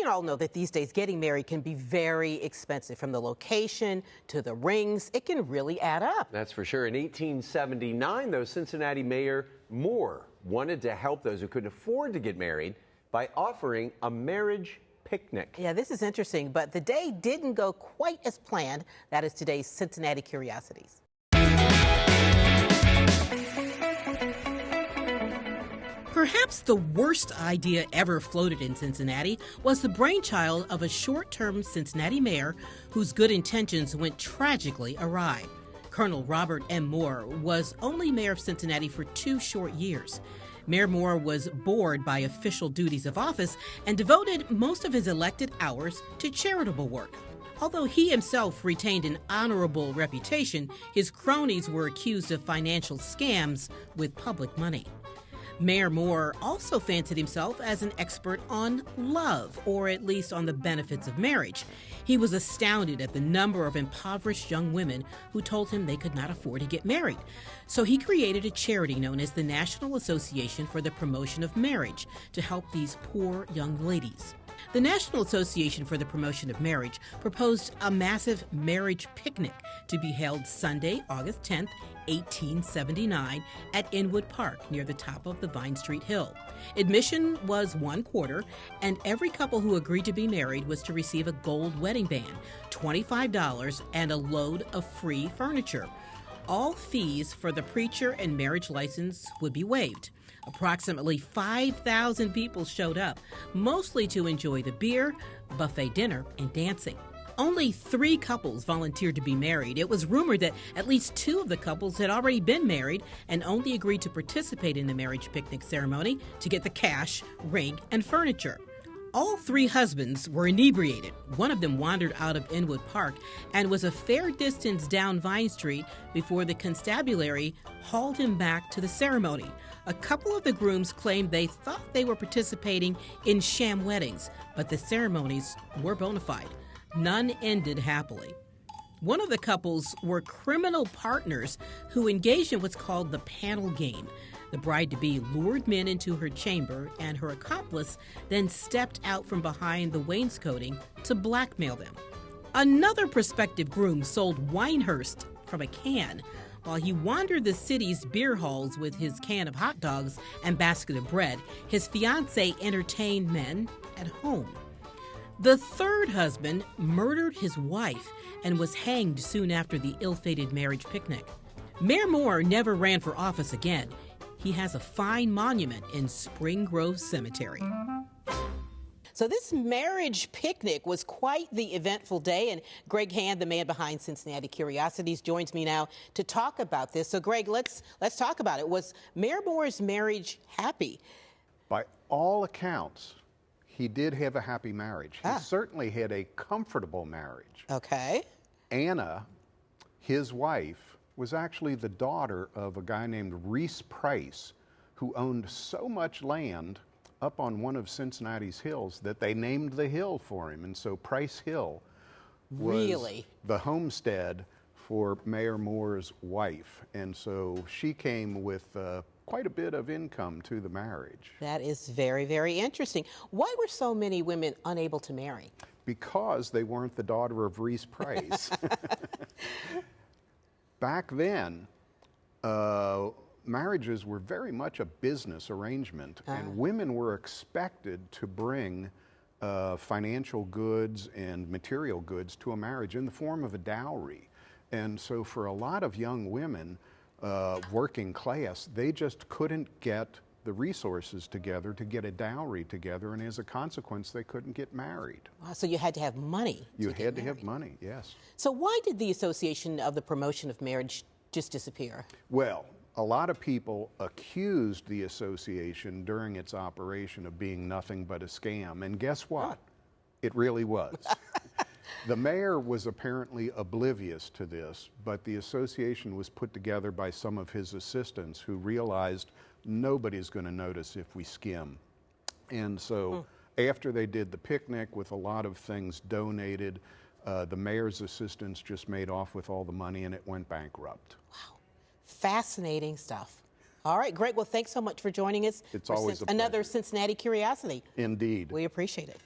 all know that these days getting married can be very expensive. From the location to the rings, it can really add up. That's for sure. In 1879, though, Cincinnati Mayor Moore wanted to help those who couldn't afford to get married by offering a marriage picnic. Yeah, this is interesting, but the day didn't go quite as planned. That is today's Cincinnati Curiosities. Perhaps the worst idea ever floated in Cincinnati was the brainchild of a short-term Cincinnati mayor whose good intentions went tragically awry. Colonel Robert M. Moore was only mayor of Cincinnati for 2 short years. Mayor Moore was bored by official duties of office and devoted most of his elected hours to charitable work. Although he himself retained an honorable reputation, his cronies were accused of financial scams with public money. Mayor Moore also fancied himself as an expert on love, or at least on the benefits of marriage. He was astounded at the number of impoverished young women who told him they could not afford to get married. So he created a charity known as the National Association for the Promotion of Marriage to help these poor young ladies. The National Association for the Promotion of Marriage proposed a massive marriage picnic to be held Sunday, August 10th, 1879, at Inwood Park near the top of the Vine Street Hill. Admission was $1/4, and every couple who agreed to be married was to receive a gold wedding band, $25, and a load of free furniture. All fees for the preacher and marriage license would be waived. Approximately 5,000 people showed up, mostly to enjoy the beer, buffet dinner, and dancing. Only 3 couples volunteered to be married. It was rumored that at least 2 of the couples had already been married and only agreed to participate in the marriage picnic ceremony to get the cash, ring, and furniture. All 3 husbands were inebriated. One of them wandered out of Inwood Park and was a fair distance down Vine Street before the constabulary hauled him back to the ceremony. A couple of the grooms claimed they thought they were participating in sham weddings, but the ceremonies were bona fide. None ended happily. One of the couples were criminal partners who engaged in what's called the panel game. The bride-to-be lured men into her chamber, and her accomplice then stepped out from behind the wainscoting to blackmail them. Another prospective groom sold Winehurst from a can while he wandered the city's beer halls with his can of hot dogs and basket of bread. His fiancée entertained men at home. The 3rd husband murdered his wife and was hanged soon after the ill-fated marriage picnic. Mayor Moore never ran for office again. He has a fine monument in Spring Grove Cemetery. So this marriage picnic was quite the eventful day, and Greg Hand, the man behind Cincinnati Curiosities, joins me now to talk about this. So Greg, let's talk about it. Was Mayor Moore's marriage happy? By all accounts, he did have a happy marriage. He certainly had a comfortable marriage. Okay. Anna, his wife, was actually the daughter of a guy named Reese Price, who owned so much land up on one of Cincinnati's hills that they named the hill for him. And so Price Hill was the homestead for Mayor Moore's wife. And so she came with quite a bit of income to the marriage. That is very, very interesting. Why were so many women unable to marry? Because they weren't the daughter of Reese Price. Back then, marriages were very much a business arrangement, and women were expected to bring financial goods and material goods to a marriage in the form of a dowry. And so for a lot of young women, working class, they just couldn't get the resources together to get a dowry together, and as a consequence, they couldn't get married. Wow, so you had to have money. You had to have money, yes. So why did the Association of the Promotion of Marriage just disappear? Well, a lot of people accused the association during its operation of being nothing but a scam, and guess what? It really was. The mayor was apparently oblivious to this, but the association was put together by some of his assistants who realized nobody's going to notice if we skim. And so after they did the picnic with a lot of things donated, the mayor's assistants just made off with all the money and it went bankrupt. Wow. Fascinating stuff. All right, Greg, well, thanks so much for joining us. It's always a pleasure. Another Cincinnati Curiosity. Indeed. We appreciate it.